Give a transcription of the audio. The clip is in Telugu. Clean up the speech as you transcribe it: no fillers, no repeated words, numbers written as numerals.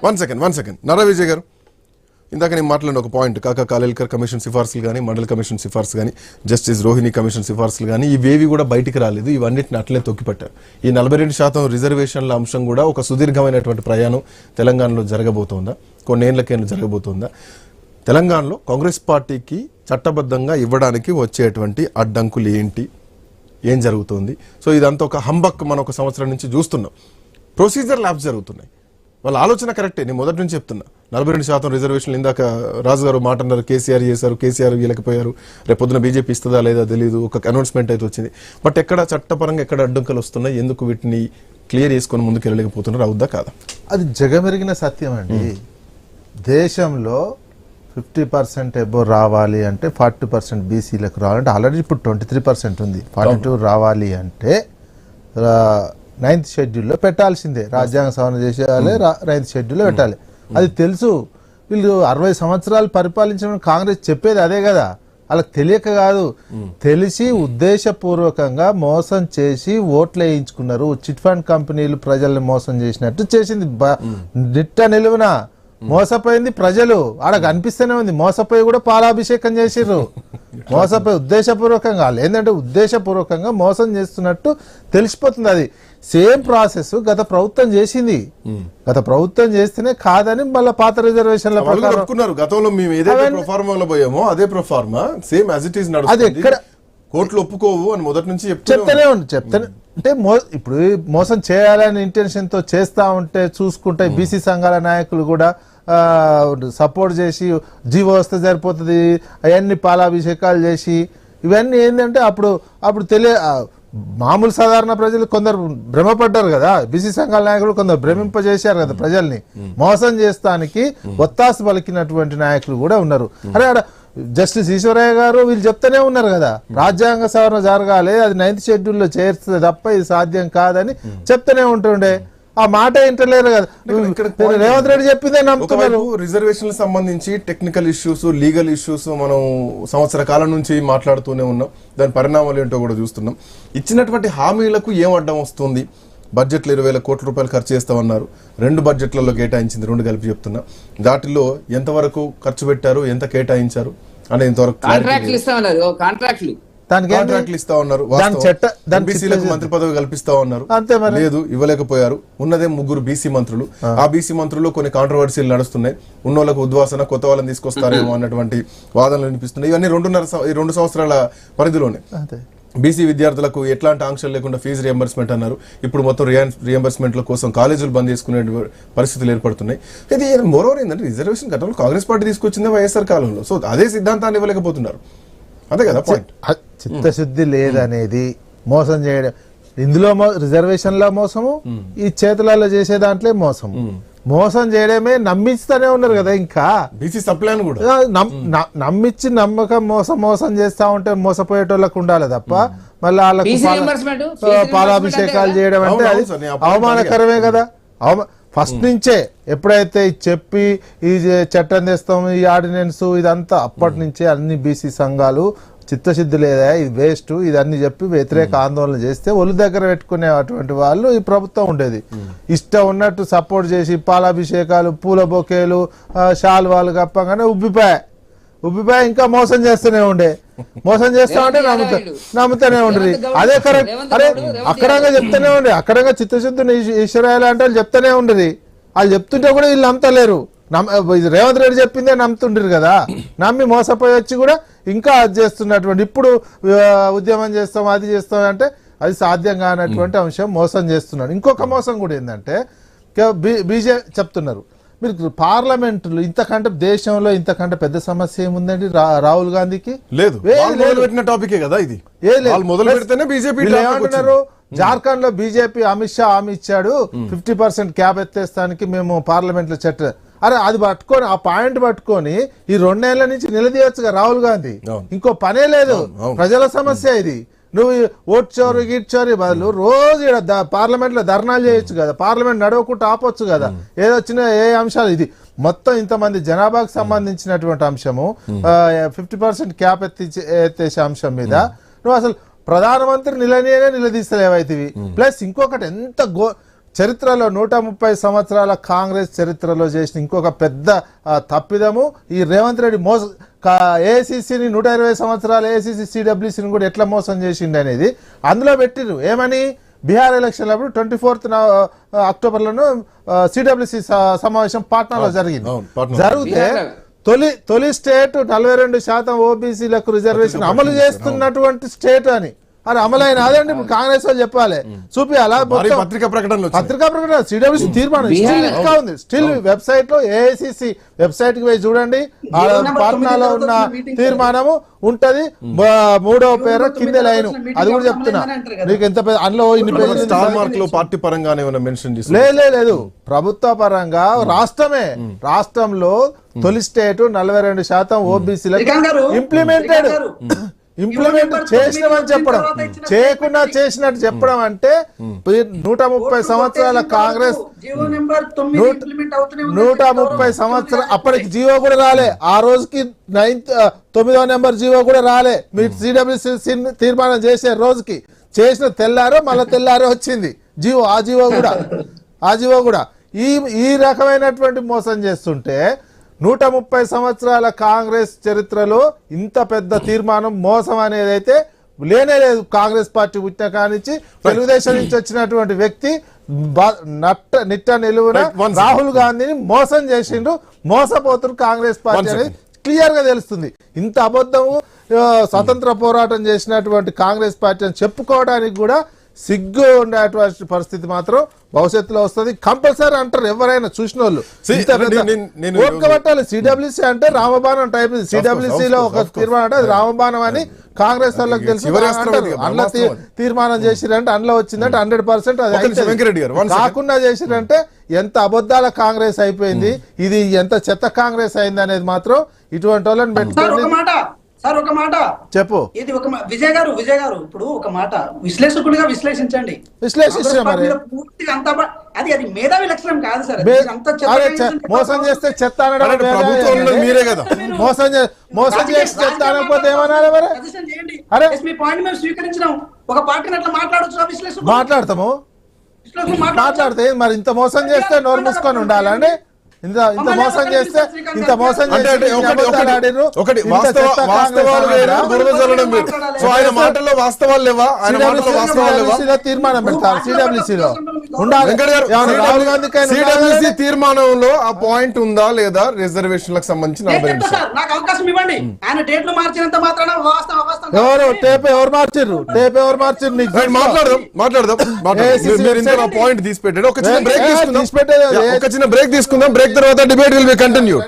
వన్ సెకండ్ నారా విజయ్ గారు, ఇందాక నేను మాట్లాడిన ఒక పాయింట్, కాకా కాలేల్కర్ కమిషన్ సిఫార్సులు కానీ, మండల్ కమిషన్ సిఫార్సు కానీ, జస్టిస్ రోహిణి కమిషన్ సిఫార్సులు కానీ, ఇవేవి కూడా బయటికి రాలేదు. ఇవన్నిటిని అట్లే తొక్కిపట్టారు. ఈ 42% రిజర్వేషన్ల అంశం కూడా ఒక సుదీర్ఘమైనటువంటి ప్రయాణం తెలంగాణలో జరగబోతోందా, కొన్నేళ్లకైనా జరగబోతోందా? తెలంగాణలో కాంగ్రెస్ పార్టీకి చట్టబద్ధంగా ఇవ్వడానికి వచ్చేటువంటి అడ్డంకులు ఏంటి, ఏం జరుగుతుంది? సో ఇదంతా ఒక హంబక్ మనం ఒక సంవత్సరం నుంచి చూస్తున్నాం. ప్రొసీజర్ ల్యాబ్స్ జరుగుతున్నాయి. వాళ్ళ ఆలోచన కరెక్టే, నేను మొదటి నుంచి చెప్తున్నా. 42% రిజర్వేషన్లు ఇందాక రాజు గారు మాట అన్నారు, కేసీఆర్ చేశారు, కేసీఆర్ వీలకపోయారు, రేపు పొద్దున బీజేపీ ఇస్తుందా లేదా తెలియదు, ఒక అనౌన్స్మెంట్ అయితే వచ్చింది. బట్ ఎక్కడ చట్టపరంగా ఎక్కడ అడ్డంకులు వస్తున్నాయి, ఎందుకు వీటిని క్లియర్ చేసుకొని ముందుకు వెళ్ళలేకపోతున్నారు, అవుద్దా కాదా? అది జగమెరిగిన సత్యం అండి. దేశంలో 50% ఎబో రావాలి అంటే 40% బీసీలకు రావాలంటే ఆల్రెడీ ఇప్పుడు 23% ఉంది. 42 రావాలి అంటే 9th షెడ్యూల్లో పెట్టాల్సిందే. రాజ్యాంగ సవరణ చేసేయాలి, 9th షెడ్యూల్లో పెట్టాలి. అది తెలుసు. వీళ్ళు 60 సంవత్సరాలు పరిపాలించడం కాంగ్రెస్ చెప్పేది అదే కదా. వాళ్ళకి తెలియక కాదు, తెలిసి ఉద్దేశపూర్వకంగా మోసం చేసి ఓట్లు వేయించుకున్నారు. చిట్ ఫండ్ కంపెనీలు ప్రజల్ని మోసం చేసినట్టు చేసింది. నిట్ట నిలువున మోసపోయింది ప్రజలు. ఆడ కనిపిస్తూనే ఉంది. మోసపోయి కూడా పాలాభిషేకం చేసిర్రు. మోసపోయి ఉద్దేశపూర్వకంగా, ఏంటంటే ఉద్దేశపూర్వకంగా మోసం చేస్తున్నట్టు తెలిసిపోతుంది. అది సేమ్ ప్రాసెస్ గత ప్రభుత్వం చేసింది. గత ప్రభుత్వం చేస్తేనే కాదని మళ్ళీ పాత రిజర్వేషన్ల గతంలో మేము ఏదైతే ప్రొఫార్మాలో పోయామో అదే proforma same as it is నడుస్తుంది. అది ఎక్కడ కోర్టులు ఒప్పుకోవు అని మొదటి నుంచి చెప్తానే అంటే ఇప్పుడు మోసం చేయాలని ఇంటెన్షన్ తో చేస్తా ఉంటే చూసుకుంటే బీసీ సంఘాల నాయకులు కూడా సపోర్ట్ చేసి జీవో వస్తే సరిపోతుంది అవన్నీ పాలాభిషేకాలు చేసి ఇవన్నీ ఏంటంటే అప్పుడు మామూలు సాధారణ ప్రజలు కొందరు భ్రమపడ్డారు కదా. బీసీ సంఘాల నాయకులు కొందరు భ్రమింపజేశారు కదా ప్రజల్ని. మోసం చేస్తానికి ఒత్తాసు పలికినటువంటి నాయకులు కూడా ఉన్నారు. అరే ఆడ జస్టిస్ ఈశ్వరయ్య గారు వీళ్ళు చెప్తూనే ఉన్నారు కదా, రాజ్యాంగ సవరణ జరగాలి, అది 9th షెడ్యూల్లో చేర్చుతుంది తప్ప ఇది సాధ్యం కాదని చెప్తూనే ఉంటుండే. ఆ మాట వింటలేరు కదా. రేవంత్ రెడ్డి చెప్పిందే నమ్ముతున్నారు. రిజర్వేషన్ సంబంధించి టెక్నికల్ ఇష్యూస్, లీగల్ ఇష్యూస్ మనం సంవత్సర కాలం నుంచి మాట్లాడుతూనే ఉన్నాం. దాని పరిణామాలు ఏంటో కూడా చూస్తున్నాం. ఇచ్చినటువంటి హామీలకు ఏం అడ్డం వస్తుంది? బడ్జెట్లో 20,000 కోట్ల రూపాయలు ఖర్చు చేస్తామన్నారు. 2 బడ్జెట్లలో కేటాయించింది, 2 కలిపి చెప్తున్నా. దాటిలో ఎంతవరకు ఖర్చు పెట్టారు, ఎంత కేటాయించారు అని ఇంతవరకు కాంట్రాక్ట్లు ఇస్తా ఉన్నారు. మంత్రి పదవి కల్పిస్తా ఉన్నారు, లేదు ఇవ్వలేకపోయారు. ఉన్నదే 3 బీసీ మంత్రులు. ఆ బీసీ మంత్రులు కొన్ని కాంట్రవర్సీలు నడుస్తున్నాయి. ఉన్నోళ్ళకు ఉద్వాసన, కొత్త వాళ్ళని తీసుకొస్తారేమో అన్నటువంటి వాదనలు వినిపిస్తున్నాయి. ఇవన్నీ 2 సంవత్సరాల పరిధిలోనే. బీసీ విద్యార్థులకు ఎట్లాంటి ఆంక్షలు లేకుండా ఫీజు రియంబర్స్మెంట్ అన్నారు. ఇప్పుడు మొత్తం రియంబర్స్మెంట్ల కోసం కాలేజీలు బంద్ చేసుకునే పరిస్థితులు ఏర్పడుతున్నాయి. ఇది మోరోవర్ ఏంటంటే రిజర్వేషన్ గతంలో కాంగ్రెస్ పార్టీ తీసుకొచ్చిందే వైఎస్ఆర్ కాలంలో. సో అదే సిద్ధాంతాన్ని ఇవ్వలేకపోతున్నారు. అంతే కదా పాయింట్. చిత్తశుద్ధి లేదనేది మోసం చేయడం. ఇందులో రిజర్వేషన్ల మోసము, ఈ చేతులలో చేసే దాంట్లో మోసము. మోసం చేయడమే నమ్మిస్తూనే ఉన్నారు కదా. ఇంకా బీసీ సప్లాన్ కూడా నమ్మించి నమ్మకం మోసం చేస్తా ఉంటే మోసపోయేటోళ్ళకు ఉండాలి తప్ప మళ్ళీ వాళ్ళకు పాలాభిషేకాలు చేయడం అంటే అది అవమానకరమే కదా. ఫస్ట్ నుంచే ఎప్పుడైతే చెప్పి ఈ చట్టం తెస్తాం, ఈ ఆర్డినెన్స్ ఇదంతా అప్పటి నుంచే అన్ని బీసీ సంఘాలు చిత్తశుద్ధి లేదా, ఇది వేస్ట్, ఇదన్నీ చెప్పి వ్యతిరేక ఆందోళన చేస్తే ఒళ్ళు దగ్గర పెట్టుకునే అటువంటి వాళ్ళు ఈ ప్రభుత్వం ఉండేది. ఇష్టం ఉన్నట్టు సపోర్ట్ చేసి పాలాభిషేకాలు, పూల బొకేలు, శాల్వాలు కప్పగానే ఉబ్బిపోయి ఇంకా మోసం చేస్తూనే ఉండే. మోసం చేస్తా ఉంటే నమ్ముతూనే ఉండేది. అదే కరెక్ట్. అరే అక్కడంగా చెప్తూనే ఉండే, అక్కడంగా చిత్తశుద్ధిని ఈశ్వరాయలు అంటే వాళ్ళు చెప్తూనే ఉండేది. వాళ్ళు చెప్తుంటే కూడా వీళ్ళు నమ్మతలేరు. రేవంత్ రెడ్డి చెప్పిందే నమ్ముతుండ్రు కదా. నమ్మి మోసపోయి వచ్చి కూడా ఇంకా అది చేస్తున్నటువంటి ఇప్పుడు ఉద్యమం చేస్తాం, అది చేస్తాం అంటే అది సాధ్యం కానటువంటి అంశం. మోసం చేస్తున్నాడు. ఇంకొక మోసం కూడా ఏంటంటే బీజేపీ చెప్తున్నారు, మీరు పార్లమెంటులు ఇంతకంటే దేశంలో ఇంతకంటే పెద్ద సమస్య ఏముందండి రాహుల్ గాంధీకి? లేదు. టాపికే కదా ఇది. ఏమంటున్నారు? జార్ఖండ్ లో బీజేపీ అమిత్ షా హామీ ఇచ్చాడు, 50% క్యాబ్ ఎత్తేస్తానికి మేము పార్లమెంట్ లో చట్టం. అరే అది పట్టుకొని, ఆ పాయింట్ పట్టుకొని ఈ 2 ఏళ్ల నుంచి నిలదీయొచ్చుగా రాహుల్ గాంధీ. ఇంకో పనే లేదు. ప్రజల సమస్య ఇది. నువ్వు ఓట్ చోరు గిట్ చోరీ బదులు రోజు పార్లమెంట్ లో ధర్నాలు చేయొచ్చు కదా. పార్లమెంట్ నడవకుండా ఆపొచ్చు కదా. ఏదొచ్చినా ఏ అంశాలు ఇది మొత్తం ఇంతమంది జనాభాకు సంబంధించినటువంటి అంశము, 50% క్యాప్ ఎత్తేసే అంశం మీద నువ్వు అసలు ప్రధానమంత్రి నిలదీస్తలేవైతివి. ప్లస్ ఇంకొకటి ఎంత చరిత్రలో 130 సంవత్సరాల కాంగ్రెస్ చరిత్రలో చేసిన ఇంకొక పెద్ద తప్పిదము ఈ రేవంత్ రెడ్డి ఏఐసిసిని 120 సంవత్సరాల ఏఐసిసి సిడబ్ల్యూసిని కూడా ఎట్లా మోసం చేసిండు అనేది అందులో పెట్టిరు. ఏమని బీహార్ ఎలక్షన్ అప్పుడు 24th అక్టోబర్లోను సిడబ్ల్యూసి సమావేశం పాట్నాలో జరిగింది. జరిగితే తొలి స్టేట్ 42% ఓబీసీలకు రిజర్వేషన్ అమలు చేస్తున్నటువంటి స్టేట్ అని. అది అమలైన అదండి ఇప్పుడు కాంగ్రెస్ వాళ్ళు చెప్పాలి, చూపియాలా పత్రికా ప్రకటన సిడబ్ల్యూసి తీర్మానం స్టిల్ ఇంకా ఉంది. స్టిల్ వెబ్సైట్ లో ఏఐసిసి వెబ్సైట్ కి పోయి చూడండి, పాట్నాలో ఉన్న తీర్మానము ఉంటది. 3వ పేర కింద లైన్ అది కూడా చెప్తున్నా నీకు ఎంత అందులో ఇన్ని పేజీలు పార్టీ పరంగానే మెన్షన్ లేదు ప్రభుత్వ పరంగా రాష్ట్రంలో తొలి స్టేట్ 42% ఓబీసీలకు ఇంప్లిమెంట్ చేసినామని చెప్పడం, చేయకుండా చేసినట్టు చెప్పడం అంటే 130 సంవత్సరాల కాంగ్రెస్ 130 సంవత్సరాలు అప్పటికి జీవో కూడా రాలే. ఆ రోజుకి 9వ నెంబర్ జీవో కూడా రాలే. మీరు సిడబ్ల్యూసి తీర్మానం చేసే రోజుకి చేసిన తెల్లారో వచ్చింది జీవో. ఆ జీవో కూడా ఈ రకమైనటువంటి మోసం చేస్తుంటే 130 సంవత్సరాల కాంగ్రెస్ చరిత్రలో ఇంత పెద్ద తీర్మానం మోసం అనేది అయితే లేనే లేదు. కాంగ్రెస్ పార్టీ పుట్టిన కానించి తెలుగుదేశం నుంచి వచ్చినటువంటి వ్యక్తి నిట్ట నిలువున రాహుల్ గాంధీని మోసం చేసిండు, మోసపోతున్నారు కాంగ్రెస్ పార్టీ అనేది క్లియర్ గా తెలుస్తుంది. ఇంత అబద్ధము స్వతంత్ర పోరాటం చేసినటువంటి కాంగ్రెస్ పార్టీ అని చెప్పుకోవడానికి కూడా సిగ్గు ఉండేటువంటి పరిస్థితి మాత్రం భవిష్యత్తులో వస్తుంది కంపల్సరీ అంటారు ఎవరైనా చూసిన వాళ్ళు. ఓర్కబట్టాలి. సిడబ్ల్యూసి అంటే రామబాణం టైప్. సిడబ్ల్యూసి లో ఒక తీర్మానం అంటే అది రామబాణం అని కాంగ్రెస్ వాళ్ళకి తెలుసు. అన్న తీర్మానం చేసిరంటే అందులో వచ్చిందంటే 100% అది కాకుండా చేసిరంటే ఎంత అబద్ధాల కాంగ్రెస్ అయిపోయింది, ఇది ఎంత చెత్త కాంగ్రెస్ అయింది అనేది మాత్రం ఇటువంటి వాళ్ళని పెట్టుకోండి. సార్ ఒక మాట చెప్పు. ఇది ఒక విజయ్ గారు ఇప్పుడు ఒక మాట విశ్లేషకుడిగా విశ్లేషించండి. పూర్తిగా అంత అది మేధావి లక్షణం కాదు సార్. మోసం చేస్తే చెత్త మీరే కదా, మోసం చేసి చెత్త అనకపోతే ఏమన్నా మరి అరే మీ పాయింట్ మేము స్వీకరించినాం. ఒక పార్టీని అట్లా మాట్లాడచ్చు విశ్లేషకుడు మాట్లాడతాము మాట్లాడితే మరి ఇంత మోసం చేస్తే నోరు మూసుకొని ఉండాలండి. ఇంత మోసం చేస్తే తీర్మానం పెడతారు సిడబ్ల్యూసీలో రాహుల్ గాంధీ తీర్మానంలో ఆ పాయింట్ ఉందా లేదా రిజర్వేషన్లకు సంబంధించిన నాకు అవకాశం ఇవ్వండి. ఆయన డేట్లు మార్చినంత మాత్రాన ఎవరు మార్చారు మాట్లాడదాం పాయింట్ తీసి పెట్టాడు. ఒక చిన్న బ్రేక్ తీసుకుందాం. బ్రేక్ తర్వాత డిబేట్ విల్ బి కంటిన్యూడ్.